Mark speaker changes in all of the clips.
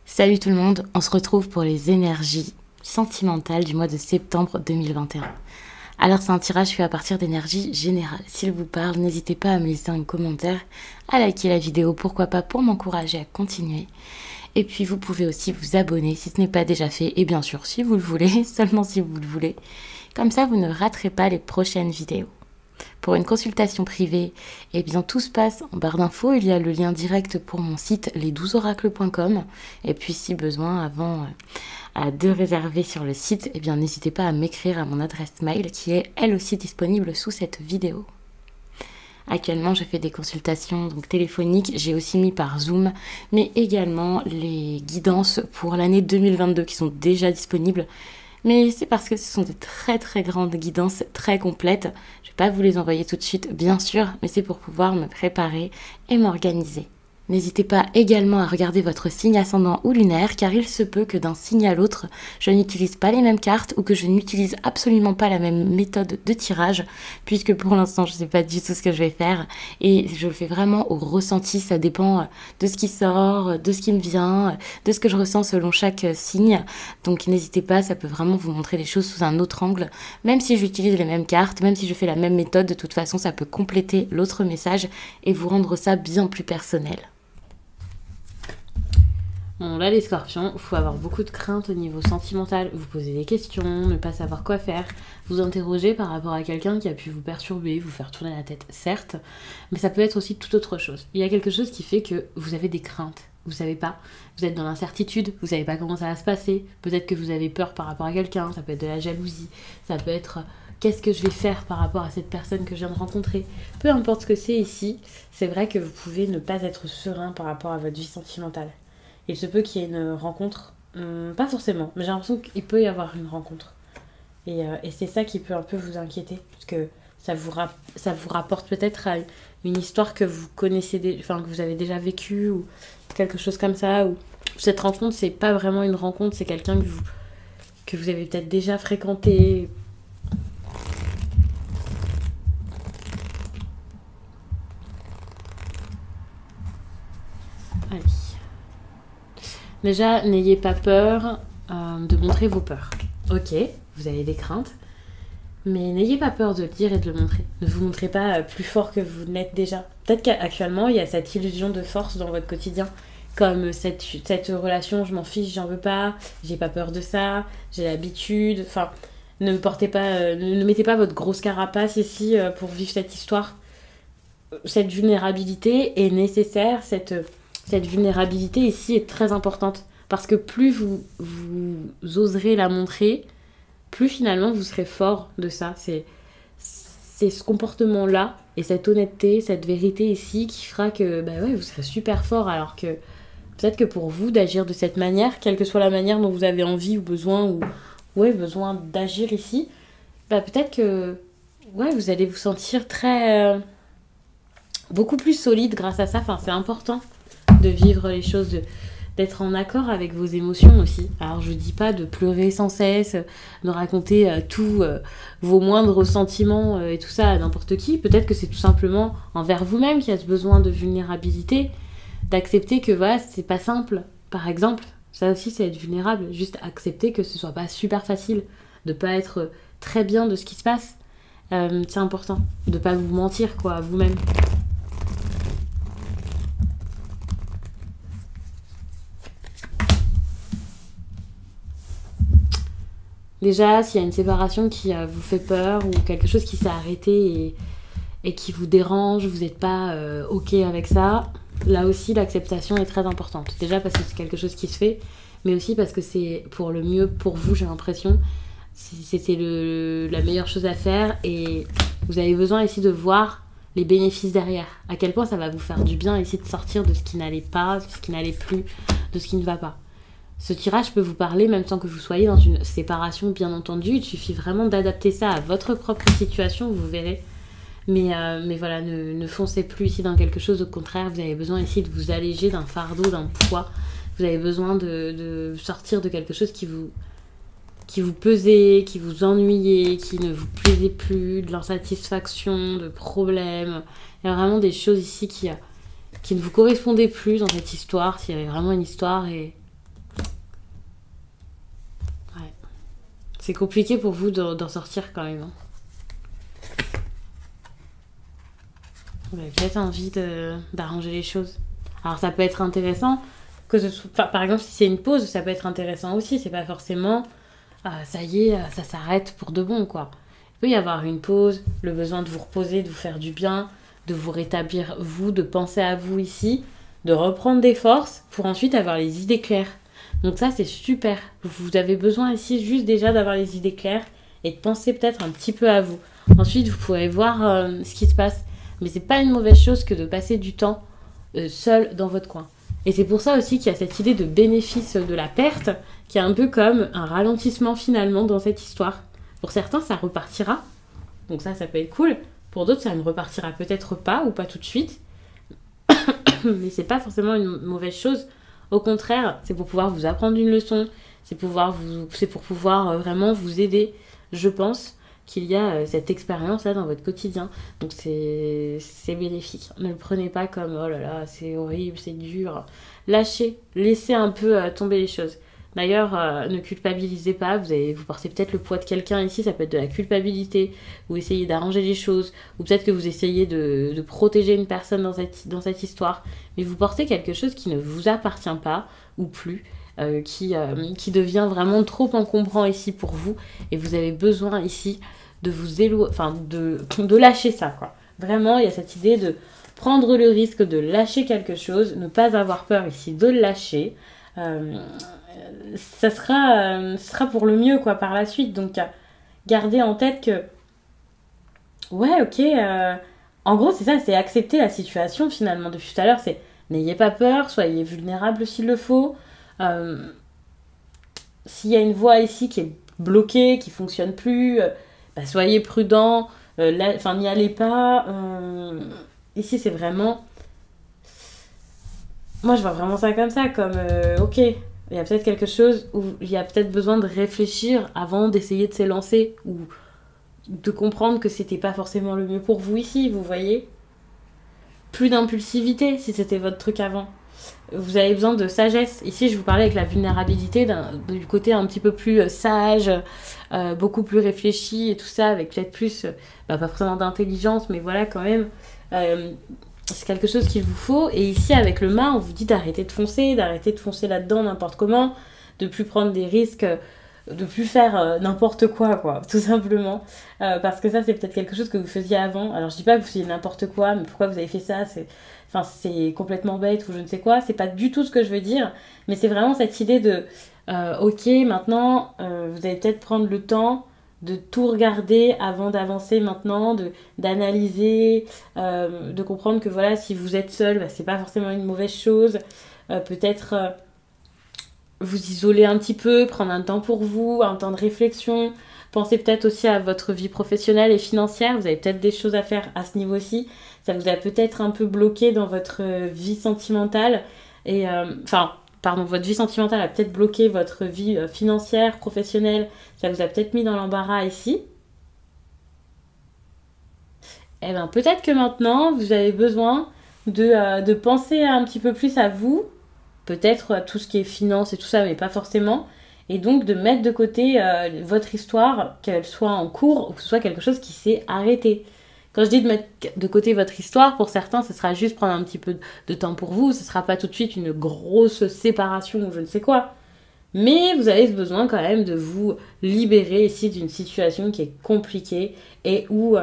Speaker 1: Salut tout le monde, on se retrouve pour les énergies sentimentales du mois de septembre 2021. Alors c'est un tirage fait à partir d'énergie générale. S'il vous parle, n'hésitez pas à me laisser un commentaire, à liker la vidéo, pourquoi pas pour m'encourager à continuer. Et puis vous pouvez aussi vous abonner si ce n'est pas déjà fait, et bien sûr si vous le voulez, seulement si vous le voulez. Comme ça vous ne raterez pas les prochaines vidéos. Pour une consultation privée, eh bien tout se passe en barre d'infos, il y a le lien direct pour mon site les12oracles.com et puis si besoin avant de réserver sur le site, eh bien n'hésitez pas à m'écrire à mon adresse mail qui est elle aussi disponible sous cette vidéo. Actuellement, je fais des consultations donc téléphoniques, j'ai aussi mis par Zoom, mais également les guidances pour l'année 2022 qui sont déjà disponibles. Mais c'est parce que ce sont des très grandes guidances, très complètes. Je ne vais pas vous les envoyer tout de suite, bien sûr, mais c'est pour pouvoir me préparer et m'organiser. N'hésitez pas également à regarder votre signe ascendant ou lunaire, car il se peut que d'un signe à l'autre, je n'utilise pas les mêmes cartes ou que je n'utilise absolument pas la même méthode de tirage, puisque pour l'instant, je ne sais pas du tout ce que je vais faire, et je le fais vraiment au ressenti, ça dépend de ce qui sort, de ce qui me vient, de ce que je ressens selon chaque signe, donc n'hésitez pas, ça peut vraiment vous montrer les choses sous un autre angle, même si j'utilise les mêmes cartes, même si je fais la même méthode, de toute façon, ça peut compléter l'autre message et vous rendre ça bien plus personnel. Bon, là, les scorpions, il faut avoir beaucoup de crainte au niveau sentimental, vous poser des questions, ne pas savoir quoi faire, vous interroger par rapport à quelqu'un qui a pu vous perturber, vous faire tourner la tête, certes, mais ça peut être aussi tout autre chose. Il y a quelque chose qui fait que vous avez des craintes, vous savez pas, vous êtes dans l'incertitude, vous savez pas comment ça va se passer, peut-être que vous avez peur par rapport à quelqu'un, ça peut être de la jalousie, ça peut être qu'est-ce que je vais faire par rapport à cette personne que je viens de rencontrer. Peu importe ce que c'est ici, c'est vrai que vous pouvez ne pas être serein par rapport à votre vie sentimentale. Il se peut qu'il y ait une rencontre, pas forcément, mais j'ai l'impression qu'il peut y avoir une rencontre. Et c'est ça qui peut un peu vous inquiéter, parce que ça vous rapporte peut-être à une histoire que vous connaissez, que vous avez déjà vécue, ou quelque chose comme ça, ou cette rencontre, c'est pas vraiment une rencontre, c'est quelqu'un que vous avez peut-être déjà fréquenté. Allez. Déjà, n'ayez pas peur de montrer vos peurs. Ok, vous avez des craintes, mais n'ayez pas peur de le dire et de le montrer. Ne vous montrez pas plus fort que vous n'êtes déjà. Peut-être qu'actuellement, il y a cette illusion de force dans votre quotidien, comme cette relation, je m'en fiche, j'en veux pas, j'ai pas peur de ça, j'ai l'habitude. Enfin, ne mettez pas votre grosse carapace ici pour vivre cette histoire. Cette vulnérabilité est nécessaire, cette vulnérabilité ici est très importante parce que plus vous oserez la montrer, plus finalement vous serez fort de ça. C'est ce comportement-là et cette honnêteté, cette vérité ici qui fera que vous serez super fort, alors que peut-être que pour vous d'agir de cette manière, quelle que soit la manière dont vous avez envie ou besoin besoin d'agir ici, peut-être que vous allez vous sentir beaucoup plus solide grâce à ça. Enfin, c'est important de vivre les choses, d'être en accord avec vos émotions aussi. Alors je dis pas de pleurer sans cesse, de raconter tous vos moindres sentiments et tout ça à n'importe qui. Peut-être que c'est tout simplement envers vous-même qu'il y a ce besoin de vulnérabilité, d'accepter que c'est pas simple. Par exemple, ça aussi c'est être vulnérable, juste accepter que ce soit pas super facile, de pas être très bien de ce qui se passe. C'est important de pas vous mentir à vous-même. Déjà, s'il y a une séparation qui vous fait peur ou quelque chose qui s'est arrêté et qui vous dérange, vous n'êtes pas OK avec ça, là aussi l'acceptation est très importante. Déjà parce que c'est quelque chose qui se fait, mais aussi parce que c'est pour le mieux pour vous, j'ai l'impression. C'est la meilleure chose à faire et vous avez besoin ici de voir les bénéfices derrière. À quel point ça va vous faire du bien ici de sortir de ce qui n'allait pas, de ce qui n'allait plus, de ce qui ne va pas. Ce tirage peut vous parler même sans que vous soyez dans une séparation, bien entendu. Il suffit vraiment d'adapter ça à votre propre situation, vous verrez. Mais voilà, ne foncez plus ici dans quelque chose. Au contraire, vous avez besoin ici de vous alléger d'un fardeau, d'un poids. Vous avez besoin de sortir de quelque chose qui vous pesait, qui vous ennuyait, qui ne vous plaisait plus, de l'insatisfaction, de problèmes. Il y a vraiment des choses ici qui ne vous correspondait plus dans cette histoire, s'il y avait vraiment une histoire et... Ouais. C'est compliqué pour vous d'en sortir quand même. Hein. Vous avez peut-être envie d'arranger les choses. Alors ça peut être intéressant, que ce soit, par exemple si c'est une pause, ça peut être intéressant aussi. C'est pas forcément, ça y est, ça s'arrête pour de bon quoi. Il peut y avoir une pause, le besoin de vous reposer, de vous faire du bien, de vous rétablir vous, de penser à vous ici, de reprendre des forces pour ensuite avoir les idées claires. Donc ça c'est super. Vous avez besoin ici juste déjà d'avoir les idées claires et de penser peut-être un petit peu à vous. Ensuite vous pourrez voir ce qui se passe. Mais c'est pas une mauvaise chose que de passer du temps seul dans votre coin. Et c'est pour ça aussi qu'il y a cette idée de bénéfice de la perte, qui est un peu comme un ralentissement finalement dans cette histoire. Pour certains, ça repartira. Donc ça peut être cool. Pour d'autres, ça ne repartira peut-être pas ou pas tout de suite. Mais c'est pas forcément une mauvaise chose. Au contraire, c'est pour pouvoir vous apprendre une leçon. C'est pour pouvoir vraiment vous aider, je pense, qu'il y a cette expérience-là dans votre quotidien. Donc c'est bénéfique. Ne le prenez pas comme « oh là là, c'est horrible, c'est dur ». Lâchez, laissez un peu tomber les choses. D'ailleurs, ne culpabilisez pas. Vous portez peut-être le poids de quelqu'un ici, ça peut être de la culpabilité. Vous essayez d'arranger les choses. Ou peut-être que vous essayez de protéger une personne dans cette histoire. Mais vous portez quelque chose qui ne vous appartient pas, ou plus. Qui devient vraiment trop encombrant ici pour vous et vous avez besoin ici de vous de lâcher ça quoi. Vraiment il y a cette idée de prendre le risque de lâcher quelque chose, ne pas avoir peur ici de le lâcher, ça sera pour le mieux quoi par la suite. Donc gardez en tête que ouais ok en gros c'est ça, c'est accepter la situation finalement depuis tout à l'heure, c'est n'ayez pas peur, soyez vulnérable s'il le faut. S'il y a une voie ici qui est bloquée, qui fonctionne plus, soyez prudent, n'y allez pas. Ici, c'est vraiment... Moi, je vois vraiment ça comme ça, comme, ok, il y a peut-être quelque chose où il y a peut-être besoin de réfléchir avant d'essayer de s'élancer, ou de comprendre que c'était pas forcément le mieux pour vous ici, vous voyez. Plus d'impulsivité, si c'était votre truc avant. Vous avez besoin de sagesse. Ici, je vous parlais avec la vulnérabilité du côté un petit peu plus sage, beaucoup plus réfléchi et tout ça, avec peut-être plus, pas forcément d'intelligence, mais voilà quand même. C'est quelque chose qu'il vous faut. Et ici, avec le mât, on vous dit d'arrêter de foncer là-dedans n'importe comment, de plus prendre des risques, de plus faire n'importe quoi, tout simplement. Parce que ça, c'est peut-être quelque chose que vous faisiez avant. Alors, je dis pas que vous faisiez n'importe quoi, mais pourquoi vous avez fait ça, c'est complètement bête ou je ne sais quoi. C'est pas du tout ce que je veux dire, mais c'est vraiment cette idée de ok, maintenant, vous allez peut-être prendre le temps de tout regarder avant d'avancer maintenant, d'analyser, de comprendre que voilà, si vous êtes seul, c'est pas forcément une mauvaise chose. Peut-être vous isoler un petit peu, prendre un temps pour vous, un temps de réflexion. Pensez peut-être aussi à votre vie professionnelle et financière. Vous avez peut-être des choses à faire à ce niveau-ci. Ça vous a peut-être un peu bloqué dans votre vie sentimentale. Et votre vie sentimentale a peut-être bloqué votre vie financière, professionnelle. Ça vous a peut-être mis dans l'embarras ici. Eh bien, peut-être que maintenant, vous avez besoin de penser un petit peu plus à vous. Peut-être à tout ce qui est finance et tout ça, mais pas forcément. Et donc, de mettre de côté votre histoire, qu'elle soit en cours ou que ce soit quelque chose qui s'est arrêté. Quand je dis de mettre de côté votre histoire, pour certains, ce sera juste prendre un petit peu de temps pour vous. Ce ne sera pas tout de suite une grosse séparation ou je ne sais quoi. Mais vous avez besoin quand même de vous libérer ici d'une situation qui est compliquée et où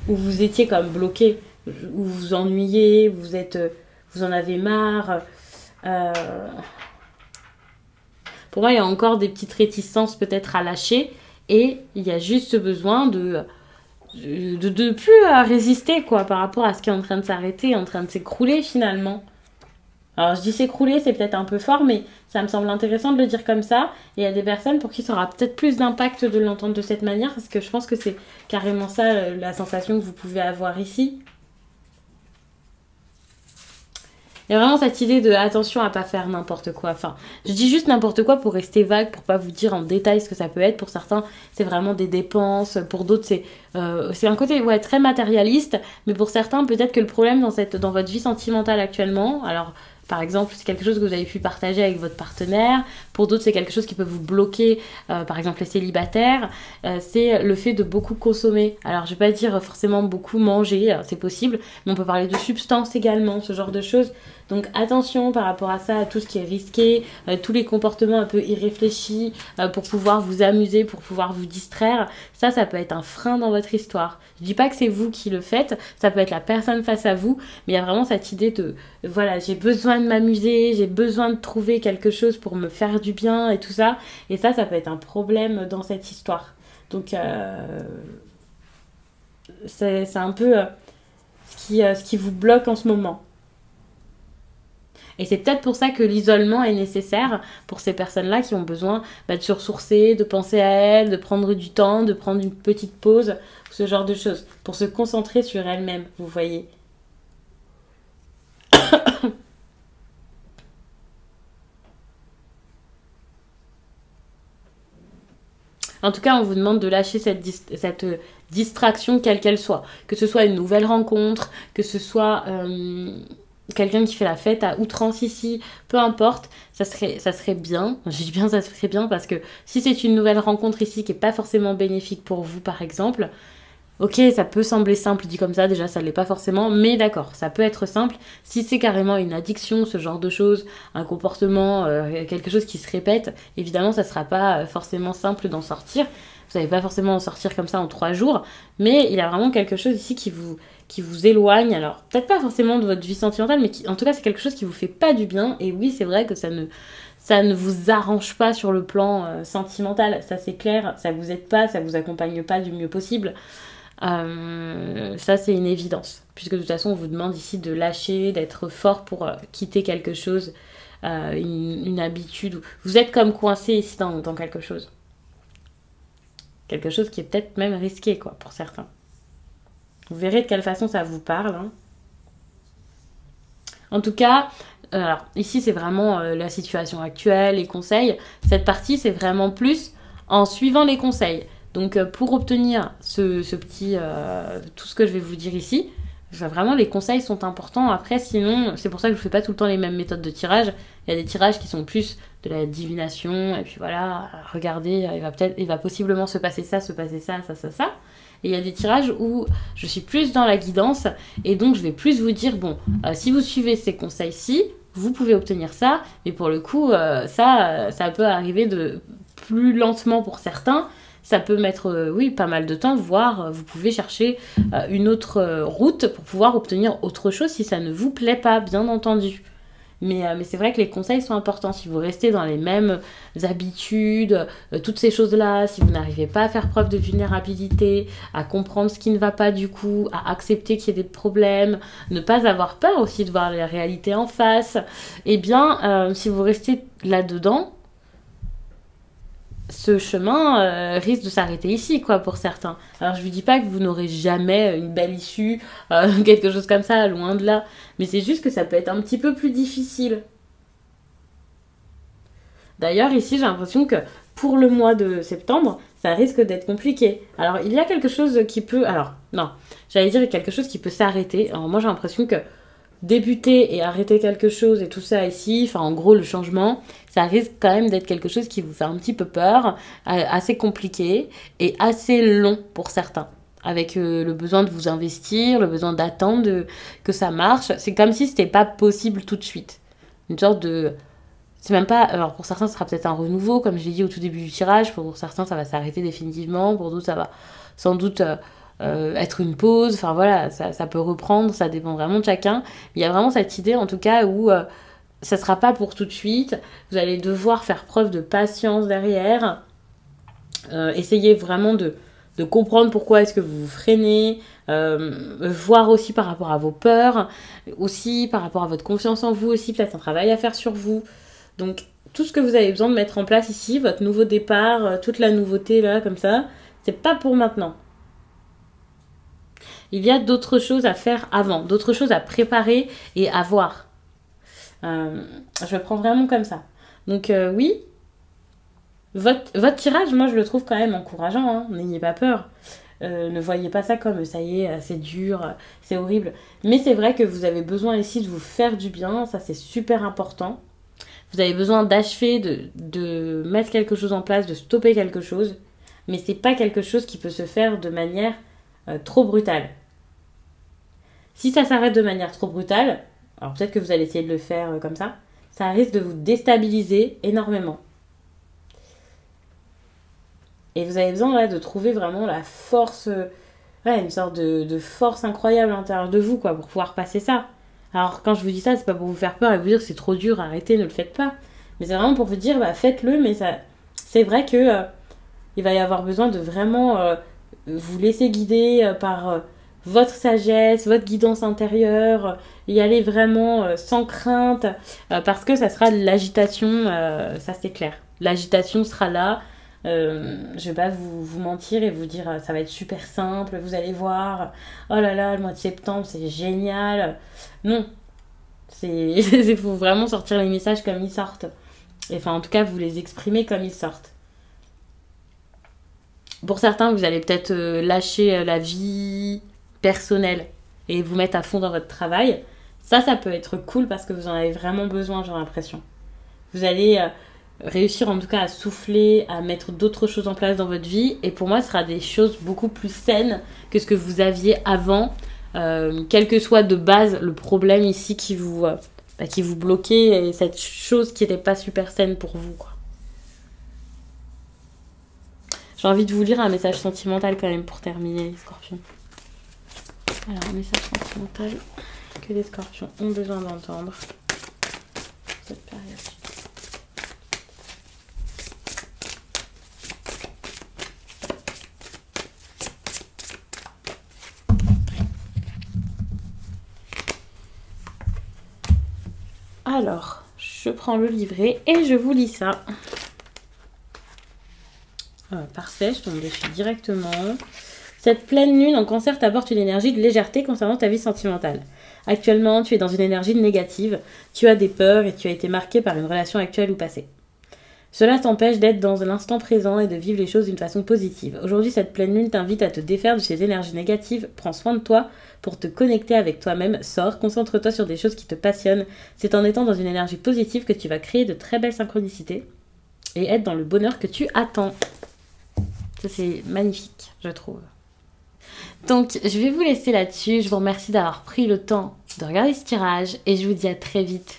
Speaker 1: vous étiez comme bloqué, où vous vous ennuyez, vous en avez marre. Pour moi, il y a encore des petites réticences peut-être à lâcher et il y a juste besoin de plus résister quoi par rapport à ce qui est en train de s'arrêter, en train de s'écrouler finalement. Alors je dis s'écrouler, c'est peut-être un peu fort, mais ça me semble intéressant de le dire comme ça. Et il y a des personnes pour qui ça aura peut-être plus d'impact de l'entendre de cette manière, parce que je pense que c'est carrément ça la sensation que vous pouvez avoir ici. Il y a vraiment cette idée de attention à pas faire n'importe quoi. Enfin, je dis juste n'importe quoi pour rester vague, pour pas vous dire en détail ce que ça peut être. Pour certains, c'est vraiment des dépenses. Pour d'autres, c'est un côté très matérialiste. Mais pour certains, peut-être que le problème dans votre vie sentimentale actuellement, alors par exemple, c'est quelque chose que vous avez pu partager avec votre partenaire. Pour d'autres, c'est quelque chose qui peut vous bloquer, par exemple les célibataires. C'est le fait de beaucoup consommer. Alors, je vais pas dire forcément beaucoup manger, c'est possible, mais on peut parler de substances également, ce genre de choses. Donc, attention par rapport à ça, à tout ce qui est risqué, tous les comportements un peu irréfléchis pour pouvoir vous amuser, pour pouvoir vous distraire. Ça peut être un frein dans votre histoire. Je dis pas que c'est vous qui le faites, ça peut être la personne face à vous, mais il y a vraiment cette idée de, voilà, j'ai besoin de m'amuser, j'ai besoin de trouver quelque chose pour me faire du bien et tout ça. Et ça peut être un problème dans cette histoire. Donc, c'est un peu ce qui vous bloque en ce moment. Et c'est peut-être pour ça que l'isolement est nécessaire pour ces personnes-là qui ont besoin de se ressourcer, de penser à elles, de prendre du temps, de prendre une petite pause, ce genre de choses, pour se concentrer sur elles-mêmes, vous voyez. En tout cas, on vous demande de lâcher cette distraction quelle qu'elle soit. Que ce soit une nouvelle rencontre, que ce soit quelqu'un qui fait la fête à outrance ici, peu importe, ça serait bien. Je dis bien ça serait bien parce que si c'est une nouvelle rencontre ici qui n'est pas forcément bénéfique pour vous, par exemple, ok, ça peut sembler simple dit comme ça, déjà ça ne l'est pas forcément, mais d'accord, ça peut être simple. Si c'est carrément une addiction, ce genre de choses, un comportement, quelque chose qui se répète, évidemment ça ne sera pas forcément simple d'en sortir. Vous n'allez pas forcément en sortir comme ça en 3 jours, mais il y a vraiment quelque chose ici qui vous éloigne. Alors, peut-être pas forcément de votre vie sentimentale, mais en tout cas c'est quelque chose qui vous fait pas du bien. Et oui, c'est vrai que ça ne vous arrange pas sur le plan sentimental, ça c'est clair, ça vous aide pas, ça vous accompagne pas du mieux possible. Ça c'est une évidence, puisque de toute façon on vous demande ici de lâcher, d'être fort pour quitter quelque chose, une habitude. Vous êtes comme coincé ici dans quelque chose. Quelque chose qui est peut-être même risqué, quoi, pour certains. Vous verrez de quelle façon ça vous parle. Hein. En tout cas, alors, ici, c'est vraiment la situation actuelle, les conseils. Cette partie, c'est vraiment plus en suivant les conseils. Donc, pour obtenir ce petit... tout ce que je vais vous dire ici, vraiment, les conseils sont importants. Après, sinon, c'est pour ça que je ne fais pas tout le temps les mêmes méthodes de tirage. Il y a des tirages qui sont plus de la divination. Et puis voilà, regardez, il va possiblement se passer ça, ça. Et il y a des tirages où je suis plus dans la guidance. Et donc, je vais plus vous dire, bon, si vous suivez ces conseils-ci, vous pouvez obtenir ça. Mais pour le coup, ça peut arriver de plus lentement pour certains. Ça peut mettre, pas mal de temps, voire vous pouvez chercher une autre route pour pouvoir obtenir autre chose si ça ne vous plaît pas, bien entendu. Mais c'est vrai que les conseils sont importants. Si vous restez dans les mêmes habitudes, toutes ces choses-là, si vous n'arrivez pas à faire preuve de vulnérabilité, à comprendre ce qui ne va pas du coup, à accepter qu'il y ait des problèmes, ne pas avoir peur aussi de voir la réalité en face, eh bien, si vous restez là-dedans, ce chemin risque de s'arrêter ici, quoi, pour certains. Alors, je vous dis pas que vous n'aurez jamais une belle issue, quelque chose comme ça, loin de là. Mais c'est juste que ça peut être un petit peu plus difficile. D'ailleurs, ici, j'ai l'impression que pour le mois de septembre, ça risque d'être compliqué. Alors, il y a quelque chose qui peut... Alors, non, j'allais dire quelque chose qui peut s'arrêter. Alors, moi, j'ai l'impression que débuter et arrêter quelque chose et tout ça ici, enfin en gros le changement, ça risque quand même d'être quelque chose qui vous fait un petit peu peur, assez compliqué et assez long pour certains, avec le besoin de vous investir, le besoin d'attendre que ça marche. C'est comme si c'était pas possible tout de suite. Une sorte de... C'est même pas... Alors pour certains, ça sera peut-être un renouveau, comme j'ai dit au tout début du tirage, pour certains ça va s'arrêter définitivement, pour d'autres ça va sans doute... être une pause, enfin voilà, ça peut reprendre, ça dépend vraiment de chacun. Il y a vraiment cette idée en tout cas où ça sera pas pour tout de suite, vous allez devoir faire preuve de patience derrière, essayez vraiment de comprendre pourquoi est-ce que vous vous freinez, voir aussi par rapport à vos peurs, aussi par rapport à votre confiance en vous aussi, peut-être un travail à faire sur vous. Donc tout ce que vous avez besoin de mettre en place ici, votre nouveau départ, toute la nouveauté là comme ça, c'est pas pour maintenant. Il y a d'autres choses à faire avant, d'autres choses à préparer et à voir. Je le prends vraiment comme ça. Donc oui, votre tirage, moi je le trouve quand même encourageant, hein. N'ayez pas peur. Ne voyez pas ça comme ça y est, c'est dur, c'est horrible. Mais c'est vrai que vous avez besoin ici de vous faire du bien, ça c'est super important. Vous avez besoin d'achever, de mettre quelque chose en place, de stopper quelque chose. Mais c'est pas quelque chose qui peut se faire de manière trop brutale. Si ça s'arrête de manière trop brutale, alors peut-être que vous allez essayer de le faire comme ça risque de vous déstabiliser énormément. Et vous avez besoin là, de trouver vraiment la force, une sorte de force incroyable à l'intérieur de vous, quoi, pour pouvoir passer ça. Alors quand je vous dis ça, c'est pas pour vous faire peur et vous dire que c'est trop dur, arrêtez, ne le faites pas. Mais c'est vraiment pour vous dire, faites-le, mais ça, c'est vrai que il va y avoir besoin de vraiment vous laisser guider par votre sagesse, votre guidance intérieure, y aller vraiment sans crainte, parce que ça sera de l'agitation, ça c'est clair. L'agitation sera là. Je vais pas vous mentir et vous dire ça va être super simple, vous allez voir, oh là là, le mois de septembre c'est génial. Non, il faut vraiment sortir les messages comme ils sortent. Enfin, en tout cas, vous les exprimez comme ils sortent. Pour certains, vous allez peut-être lâcher la vie personnelle et vous mettre à fond dans votre travail. Ça peut être cool parce que vous en avez vraiment besoin, j'ai l'impression. Vous allez réussir en tout cas à souffler, à mettre d'autres choses en place dans votre vie. Et pour moi, ce sera des choses beaucoup plus saines que ce que vous aviez avant. Quel que soit de base le problème ici qui vous bloquait et cette chose qui n'était pas super saine pour vous, quoi. J'ai envie de vous lire un message sentimental quand même pour terminer, les scorpions. Alors, un message sentimental que les scorpions ont besoin d'entendre cette période. Alors, je prends le livret et je vous lis ça. Parfait, je tombe dessus directement. Cette pleine lune en cancer t'apporte une énergie de légèreté concernant ta vie sentimentale. Actuellement, tu es dans une énergie négative, tu as des peurs et tu as été marqué par une relation actuelle ou passée. Cela t'empêche d'être dans l'instant présent et de vivre les choses d'une façon positive. Aujourd'hui, cette pleine lune t'invite à te défaire de ces énergies négatives. Prends soin de toi pour te connecter avec toi-même. Sors, concentre-toi sur des choses qui te passionnent. C'est en étant dans une énergie positive que tu vas créer de très belles synchronicités et être dans le bonheur que tu attends. Ça, c'est magnifique, je trouve. Donc, je vais vous laisser là-dessus. Je vous remercie d'avoir pris le temps de regarder ce tirage et je vous dis à très vite